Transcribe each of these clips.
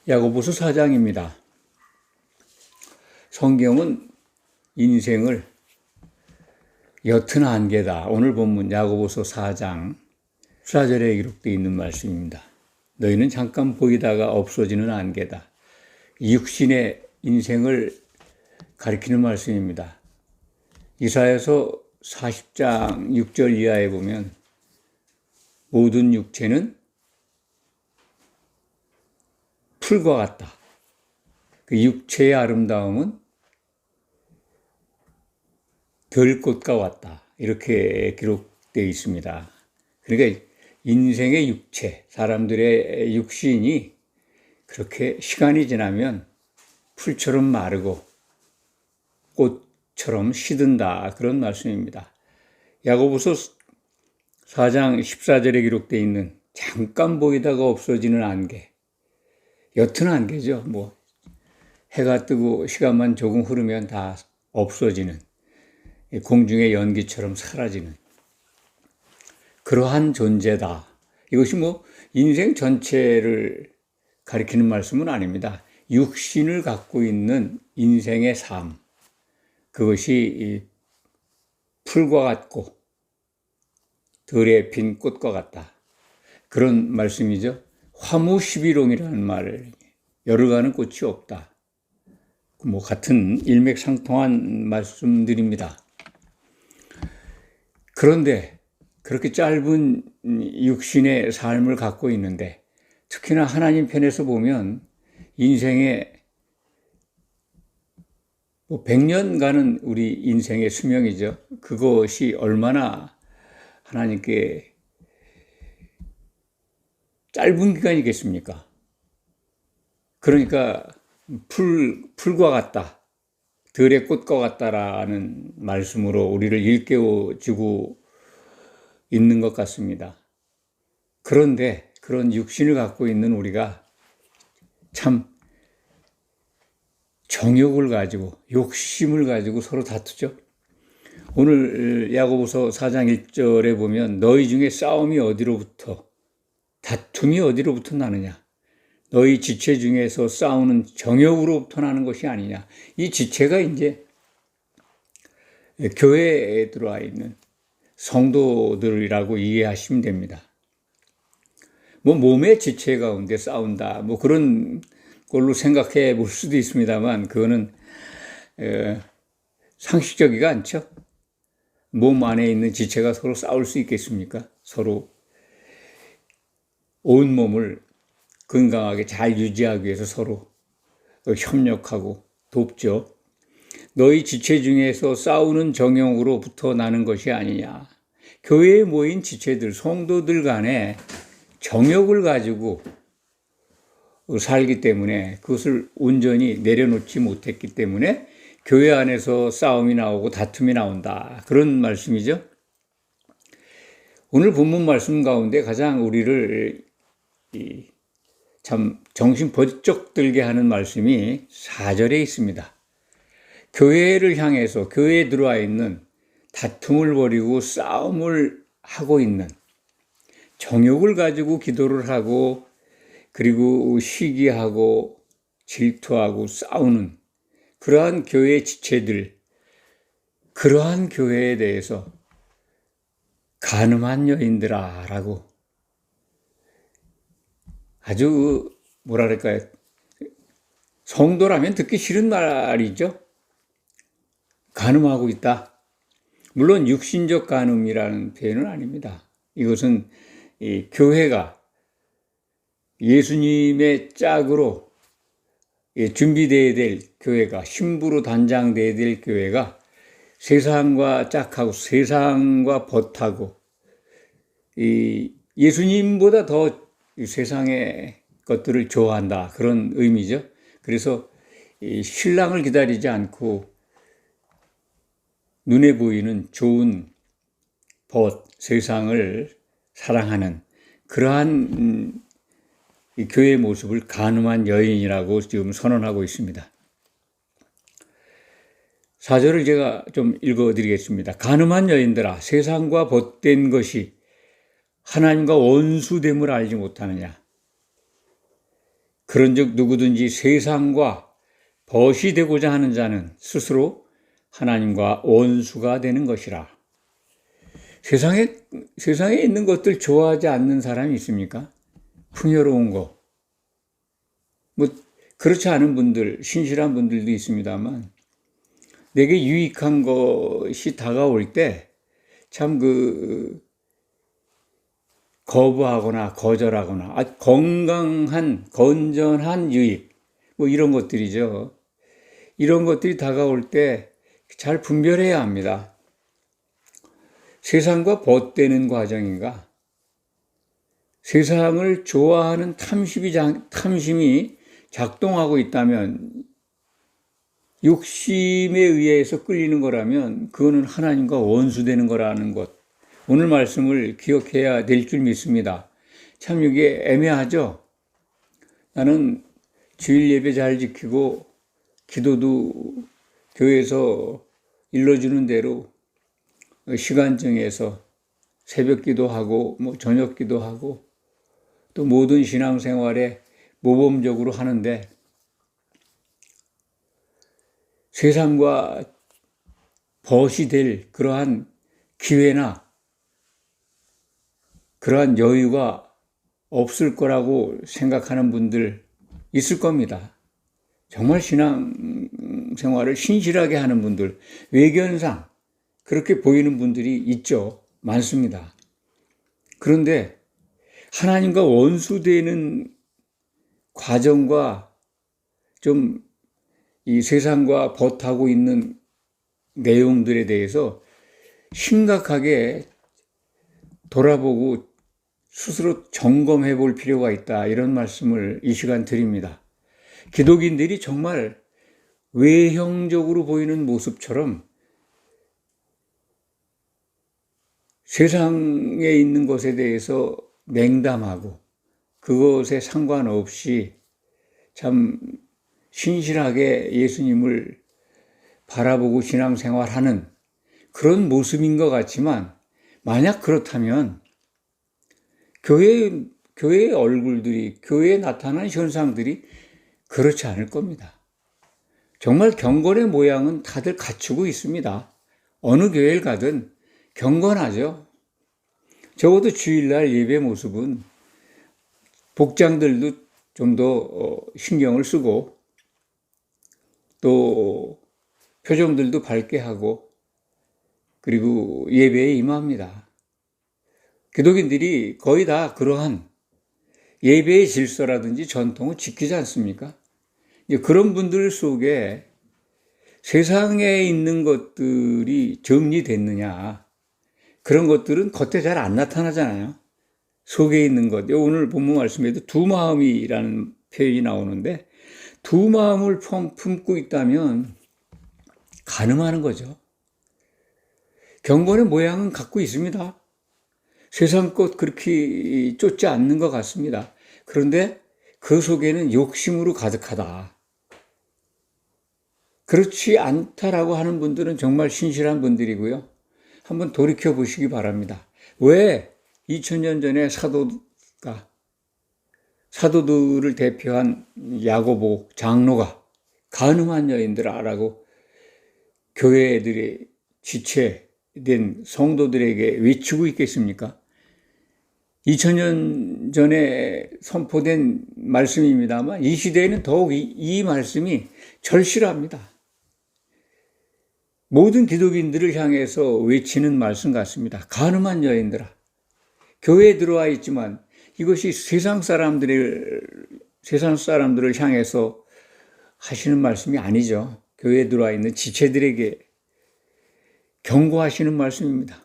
야고보서 4장입니다. 성경은 인생을 옅은 안개다. 오늘 본문 야고보서 4장 14절에 기록되어 있는 말씀입니다. 너희는 잠깐 보이다가 없어지는 안개다. 육신의 인생을 가리키는 말씀입니다. 이사야서 40장 6절 이하에 보면 모든 육체는 풀과 같다. 그 육체의 아름다움은 들꽃과 같다. 이렇게 기록되어 있습니다. 그러니까 인생의 육체, 사람들의 육신이 그렇게 시간이 지나면 풀처럼 마르고 꽃처럼 시든다. 그런 말씀입니다. 야고보서 4장 14절에 기록되어 있는 잠깐 보이다가 없어지는 안개. 옅은 안개죠. 해가 뜨고 시간만 조금 흐르면 다 없어지는, 공중의 연기처럼 사라지는 그러한 존재다. 이것이 인생 전체를 가리키는 말씀은 아닙니다. 육신을 갖고 있는 인생의 삶, 그것이 풀과 같고 들에 핀 꽃과 같다. 그런 말씀이죠. 화무시비롱이라는 말을, 열어가는 꽃이 없다. 같은 일맥상통한 말씀들입니다. 그런데 그렇게 짧은 육신의 삶을 갖고 있는데, 특히나 하나님 편에서 보면 인생의 100년간은 우리 인생의 수명이죠. 그것이 얼마나 하나님께 짧은 기간이겠습니까? 그러니까 풀과 같다, 들의 꽃과 같다라는 말씀으로 우리를 일깨워주고 있는 것 같습니다. 그런데 그런 육신을 갖고 있는 우리가 참 정욕을 가지고, 욕심을 가지고 서로 다투죠. 오늘 야고보서 4장 1절에 보면 너희 중에 싸움이 어디로부터, 다툼이 어디로부터 나느냐? 너희 지체 중에서 싸우는 정욕으로부터 나는 것이 아니냐? 이 지체가 이제 교회에 들어와 있는 성도들이라고 이해하시면 됩니다. 몸의 지체 가운데 싸운다, 그런 걸로 생각해 볼 수도 있습니다만, 그거는 상식적이가 않죠. 몸 안에 있는 지체가 서로 싸울 수 있겠습니까? 서로 온 몸을 건강하게 잘 유지하기 위해서 서로 협력하고 돕죠. 너희 지체 중에서 싸우는 정욕으로부터 나는 것이 아니냐. 교회에 모인 지체들, 성도들 간에 정욕을 가지고 살기 때문에, 그것을 온전히 내려놓지 못했기 때문에 교회 안에서 싸움이 나오고 다툼이 나온다. 그런 말씀이죠. 오늘 본문 말씀 가운데 가장 우리를 참 정신 번쩍 들게 하는 말씀이 4절에 있습니다. 교회를 향해서, 교회에 들어와 있는, 다툼을 벌이고 싸움을 하고 있는, 정욕을 가지고 기도를 하고, 그리고 시기하고 질투하고 싸우는 그러한 교회 지체들, 그러한 교회에 대해서 간음한 여인들아 라고, 아주 성도라면 듣기 싫은 말이죠. 간음하고 있다. 물론 육신적 간음이라는 표현은 아닙니다. 이것은 이 교회가 예수님의 짝으로 준비되어야 될 교회가, 신부로 단장되어야 될 교회가 세상과 짝하고 세상과 벗하고 예수님보다 더 세상의 것들을 좋아한다. 그런 의미죠. 그래서 신랑을 기다리지 않고 눈에 보이는 좋은 세상을 사랑하는 그러한 이 교회의 모습을 간음한 여인이라고 지금 선언하고 있습니다. 4절을 제가 좀 읽어드리겠습니다. 간음한 여인들아, 세상과 벗된 것이 하나님과 원수됨을 알지 못하느냐. 그런즉 누구든지 세상과 벗이 되고자 하는 자는 스스로 하나님과 원수가 되는 것이라. 세상에 있는 것들 좋아하지 않는 사람이 있습니까? 풍요로운 거. 뭐 그렇지 않은 분들, 신실한 분들도 있습니다만, 내게 유익한 것이 다가올 때 참 거부하거나 거절하거나 건강한, 건전한 유익, 뭐 이런 것들이죠. 이런 것들이 다가올 때 잘 분별해야 합니다. 세상과 벗되는 과정인가? 세상을 좋아하는 탐심이 작동하고 있다면, 욕심에 의해서 끌리는 거라면 그거는 하나님과 원수되는 거라는 것. 오늘 말씀을 기억해야 될 줄 믿습니다. 참 이게 애매하죠? 나는 주일 예배 잘 지키고 기도도 교회에서 일러주는 대로 시간 정해서 새벽 기도하고 뭐 저녁 기도하고 또 모든 신앙생활에 모범적으로 하는데, 세상과 벗이 될 그러한 기회나 그러한 여유가 없을 거라고 생각하는 분들 있을 겁니다. 정말 신앙생활을 신실하게 하는 분들, 외견상 그렇게 보이는 분들이 있죠. 많습니다. 그런데 하나님과 원수되는 과정과 좀 이 세상과 벗하고 있는 내용들에 대해서 심각하게 돌아보고 스스로 점검해 볼 필요가 있다, 이런 말씀을 이 시간 드립니다. 기독인들이 정말 외형적으로 보이는 모습처럼 세상에 있는 것에 대해서 냉담하고 그것에 상관없이 참 신실하게 예수님을 바라보고 신앙생활하는 그런 모습인 것 같지만, 만약 그렇다면 교회의 얼굴들이, 교회에 나타난 현상들이 그렇지 않을 겁니다. 정말 경건의 모양은 다들 갖추고 있습니다. 어느 교회를 가든 경건하죠. 적어도 주일날 예배 모습은 복장들도 좀 더 신경을 쓰고 또 표정들도 밝게 하고 그리고 예배에 임합니다. 기독인들이 거의 다 그러한 예배의 질서라든지 전통을 지키지 않습니까? 그런 분들 속에 세상에 있는 것들이 정리됐느냐, 그런 것들은 겉에 잘 안 나타나잖아요. 속에 있는 것. 오늘 본문 말씀에도 두 마음이라는 표현이 나오는데, 두 마음을 품고 있다면 가늠하는 거죠. 경건의 모양은 갖고 있습니다. 세상 것 그렇게 쫓지 않는 것 같습니다. 그런데 그 속에는 욕심으로 가득하다. 그렇지 않다라고 하는 분들은 정말 신실한 분들이고요. 한번 돌이켜 보시기 바랍니다. 왜 2000년 전에 사도들을 대표한 야고보 장로가 가늠한 여인들아라고 교회들의 지체된 성도들에게 외치고 있겠습니까? 2000년 전에 선포된 말씀입니다만 이 시대에는 더욱 이 말씀이 절실합니다. 모든 기독인들을 향해서 외치는 말씀 같습니다. 가늠한 여인들아. 교회에 들어와 있지만 이것이 세상 사람들을 향해서 하시는 말씀이 아니죠. 교회에 들어와 있는 지체들에게 경고하시는 말씀입니다.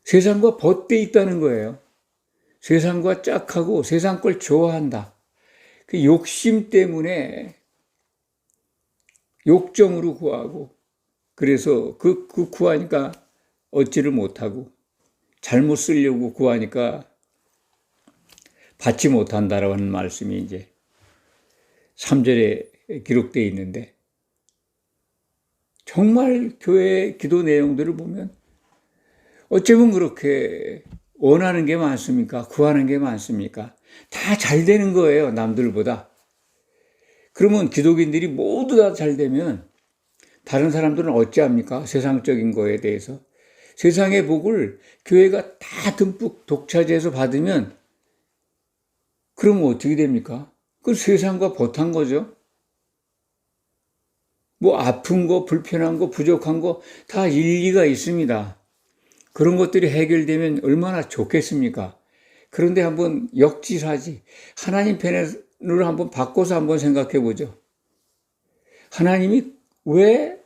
세상과 벗돼 있다는 거예요. 세상과 짝하고 세상 걸 좋아한다. 그 욕심 때문에 욕정으로 구하고, 그래서 그 구하니까 얻지를 못하고, 잘못 쓰려고 구하니까 받지 못한다라고 하는 말씀이 이제 3절에 기록되어 있는데, 정말 교회 기도 내용들을 보면 어쩌면 그렇게 원하는 게 많습니까? 구하는 게 많습니까? 다 잘 되는 거예요, 남들보다. 그러면 기독인들이 모두 다 잘 되면 다른 사람들은 어찌합니까? 세상적인 거에 대해서. 세상의 복을 교회가 다 듬뿍 독차지해서 받으면 그러면 어떻게 됩니까? 그 세상과 버탄 거죠. 뭐 아픈 거, 불편한 거, 부족한 거 다 일리가 있습니다. 그런 것들이 해결되면 얼마나 좋겠습니까? 그런데 한번 역지사지, 하나님 편으로 한번 바꿔서 한번 생각해 보죠. 하나님이 왜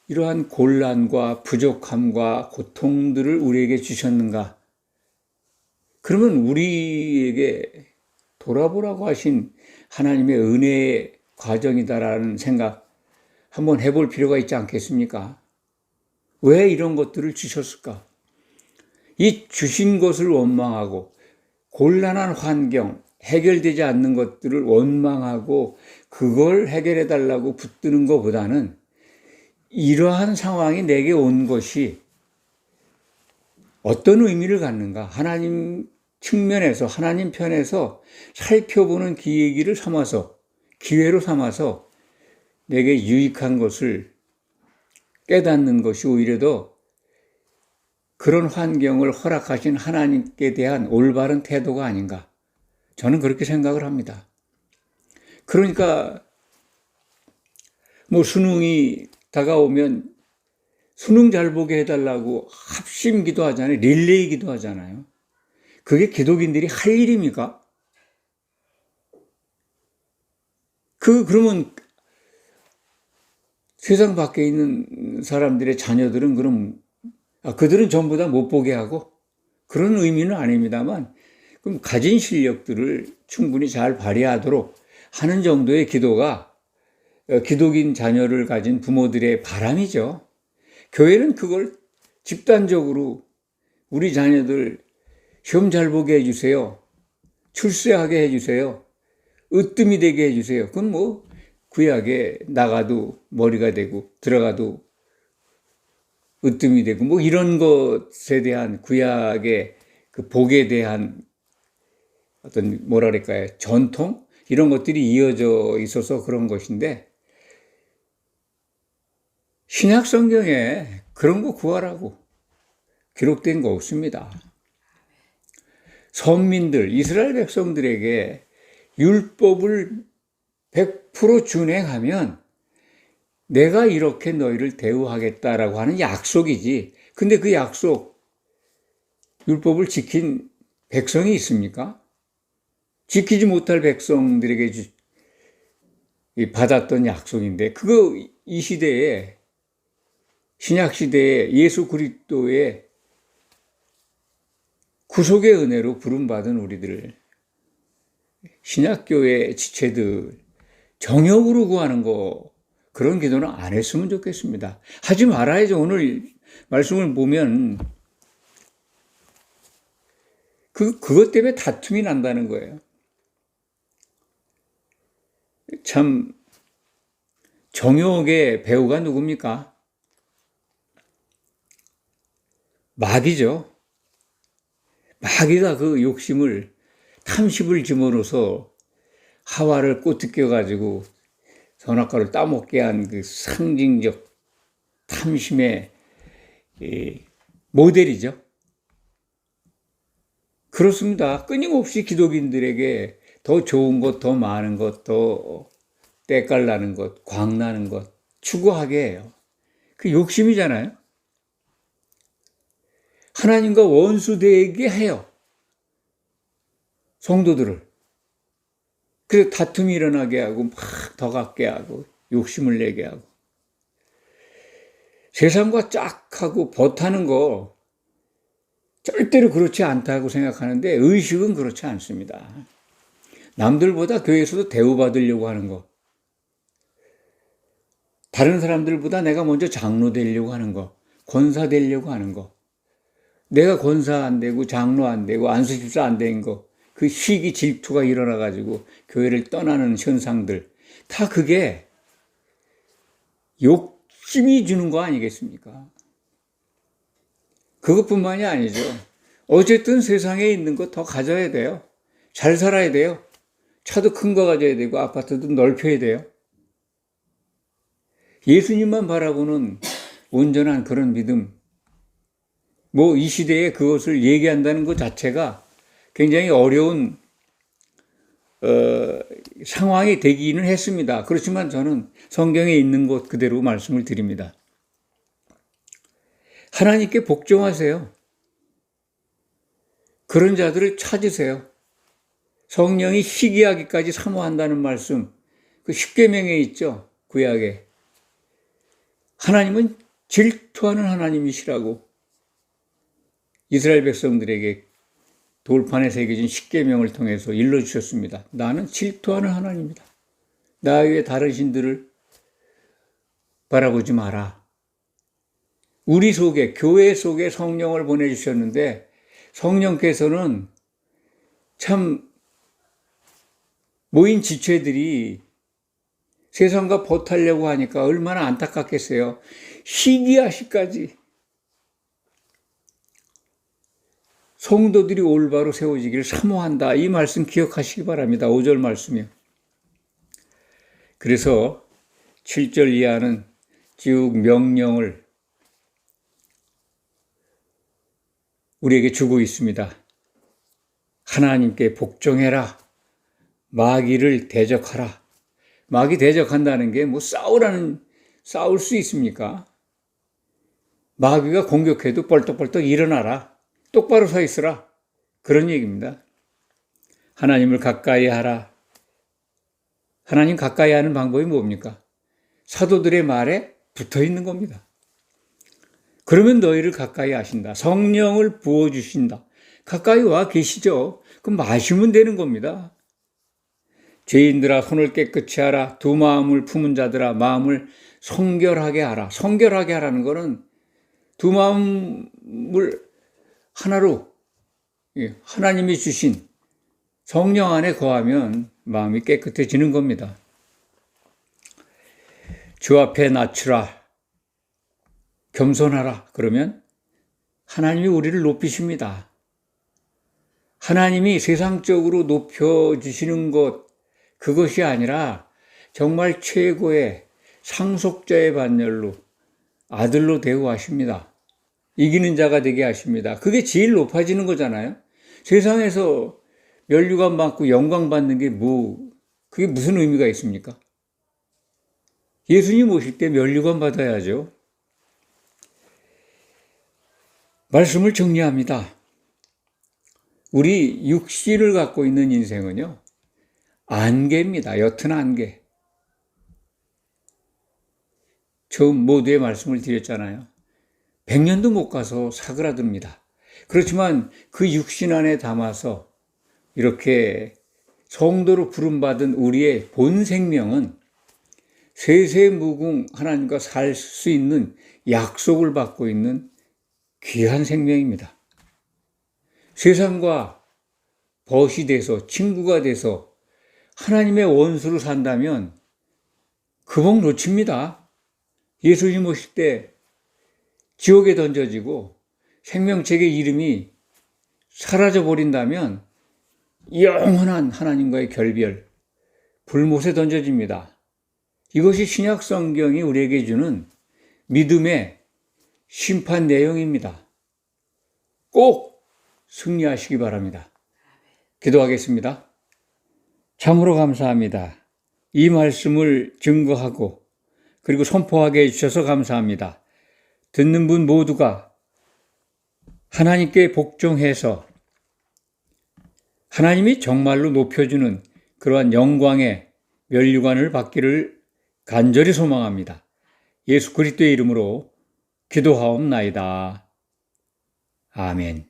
이러한 곤란과 부족함과 고통들을 우리에게 주셨는가? 그러면 우리에게 돌아보라고 하신 하나님의 은혜의 과정이다라는 생각 한번 해볼 필요가 있지 않겠습니까? 왜 이런 것들을 주셨을까? 이 주신 것을 원망하고 곤란한 환경, 해결되지 않는 것들을 원망하고 그걸 해결해 달라고 붙드는 것보다는 이러한 상황이 내게 온 것이 어떤 의미를 갖는가? 하나님 측면에서, 하나님 편에서 살펴보는 기회를 삼아서, 기회로 삼아서 내게 유익한 것을 깨닫는 것이 오히려 더 그런 환경을 허락하신 하나님께 대한 올바른 태도가 아닌가. 저는 그렇게 생각을 합니다. 그러니까 뭐 수능이 다가오면 수능 잘 보게 해달라고 합심 기도하잖아요. 릴레이 기도하잖아요. 그게 기독인들이 할 일입니까? 그러면 세상 밖에 있는 사람들의 자녀들은 그럼 그들은 전부 다 못 보게 하고 그런 의미는 아닙니다만 그럼 가진 실력들을 충분히 잘 발휘하도록 하는 정도의 기도가 기독인 자녀를 가진 부모들의 바람이죠. 교회는 그걸 집단적으로 우리 자녀들 시험 잘 보게 해주세요. 출세하게 해주세요. 으뜸이 되게 해주세요. 그건 뭐 구약에 나가도 머리가 되고 들어가도 으뜸이 되고 뭐 이런 것에 대한 구약의 그 복에 대한 어떤 뭐라 그럴까요? 전통? 이런 것들이 이어져 있어서 그런 것인데 신약 성경에 그런 거 구하라고 기록된 거 없습니다. 선민들, 이스라엘 백성들에게 율법을 100% 준행하면 내가 이렇게 너희를 대우하겠다라고 하는 약속이지. 근데 그 약속, 율법을 지킨 백성이 있습니까? 지키지 못할 백성들에게 받았던 약속인데, 그거 이 시대에, 신약 시대에 예수 그리스도의 구속의 은혜로 부름받은 우리들, 신약교회 지체들, 정욕으로 구하는 거, 그런 기도는 안 했으면 좋겠습니다. 하지 말아야죠. 오늘 말씀을 보면 그것 때문에 다툼이 난다는 거예요. 참 정욕의 배우가 누굽니까? 마귀죠. 마귀가 그 욕심을 탐심을 집어넣어서 하와를 꼬투껴가지고 선악과를 따먹게 한 그 상징적 탐심의 모델이죠. 그렇습니다. 끊임없이 기독인들에게 더 좋은 것, 더 많은 것, 더 때깔나는 것, 광나는 것 추구하게 해요. 그 욕심이잖아요. 하나님과 원수되게 해요. 성도들을. 그래서 다툼이 일어나게 하고 막 더 갖게 하고 욕심을 내게 하고 세상과 짝하고 버타는 거 절대로 그렇지 않다고 생각하는데 의식은 그렇지 않습니다. 남들보다 교회에서도 대우받으려고 하는 거, 다른 사람들보다 내가 먼저 장로 되려고 하는 거, 권사 되려고 하는 거, 내가 권사 안 되고 장로 안 되고 안수집사 안 된 거, 그 시기 질투가 일어나가지고 교회를 떠나는 현상들, 다 그게 욕심이 주는 거 아니겠습니까? 그것뿐만이 아니죠. 어쨌든 세상에 있는 거 더 가져야 돼요. 잘 살아야 돼요. 차도 큰 거 가져야 되고 아파트도 넓혀야 돼요. 예수님만 바라보는 온전한 그런 믿음, 이 시대에 그것을 얘기한다는 것 자체가 굉장히 어려운 상황이 되기는 했습니다. 그렇지만 저는 성경에 있는 것 그대로 말씀을 드립니다. 하나님께 복종하세요. 그런 자들을 찾으세요. 성령이 희귀하기까지 사모한다는 말씀, 그 십계명에 있죠. 구약에. 하나님은 질투하는 하나님이시라고 이스라엘 백성들에게 돌판에 새겨진 십계명을 통해서 일러주셨습니다. 나는 질투하는 하나님이다. 나 외에 다른 신들을 바라보지 마라. 우리 속에, 교회 속에 성령을 보내주셨는데 성령께서는 참 모인 지체들이 세상과 버타려고 하니까 얼마나 안타깝겠어요. 희귀하시까지 성도들이 올바로 세워지기를 사모한다. 이 말씀 기억하시기 바랍니다. 5절 말씀이요. 그래서 7절 이하는 쭉 명령을 우리에게 주고 있습니다. 하나님께 복종해라. 마귀를 대적하라. 마귀 대적한다는 게 싸울 수 있습니까? 마귀가 공격해도 벌떡벌떡 일어나라. 똑바로 서 있으라. 그런 얘기입니다. 하나님을 가까이 하라. 하나님 가까이 하는 방법이 뭡니까? 사도들의 말에 붙어 있는 겁니다. 그러면 너희를 가까이 하신다. 성령을 부어주신다. 가까이 와 계시죠? 그럼 마시면 되는 겁니다. 죄인들아 손을 깨끗이 하라. 두 마음을 품은 자들아 마음을 성결하게 하라. 성결하게 하라는 것은 두 마음을 하나로 하나님이 주신 성령 안에 거하면 마음이 깨끗해지는 겁니다. 주 앞에 낮추라. 겸손하라. 그러면 하나님이 우리를 높이십니다. 하나님이 세상적으로 높여주시는 것, 그것이 아니라 정말 최고의 상속자의 반열로 아들로 대우하십니다. 이기는 자가 되게 하십니다. 그게 제일 높아지는 거잖아요. 세상에서 면류관 받고 영광 받는 게 그게 무슨 의미가 있습니까? 예수님 오실 때 면류관 받아야죠. 말씀을 정리합니다. 우리 육신을 갖고 있는 인생은요, 안개입니다. 옅은 안개. 처음 모두의 말씀을 드렸잖아요. 100년도 못 가서 사그라듭니다. 그렇지만 그 육신 안에 담아서 이렇게 성도로 부름받은 우리의 본 생명은 세세무궁 하나님과 살 수 있는 약속을 받고 있는 귀한 생명입니다. 세상과 벗이 돼서 친구가 돼서 하나님의 원수로 산다면 그 복 놓칩니다. 예수님 오실 때 지옥에 던져지고 생명책의 이름이 사라져버린다면 영원한 하나님과의 결별, 불못에 던져집니다. 이것이 신약 성경이 우리에게 주는 믿음의 심판 내용입니다. 꼭 승리하시기 바랍니다. 기도하겠습니다. 참으로 감사합니다. 이 말씀을 증거하고 그리고 선포하게 해주셔서 감사합니다. 듣는 분 모두가 하나님께 복종해서 하나님이 정말로 높여주는 그러한 영광의 면류관을 받기를 간절히 소망합니다. 예수 그리스도의 이름으로 기도하옵나이다. 아멘.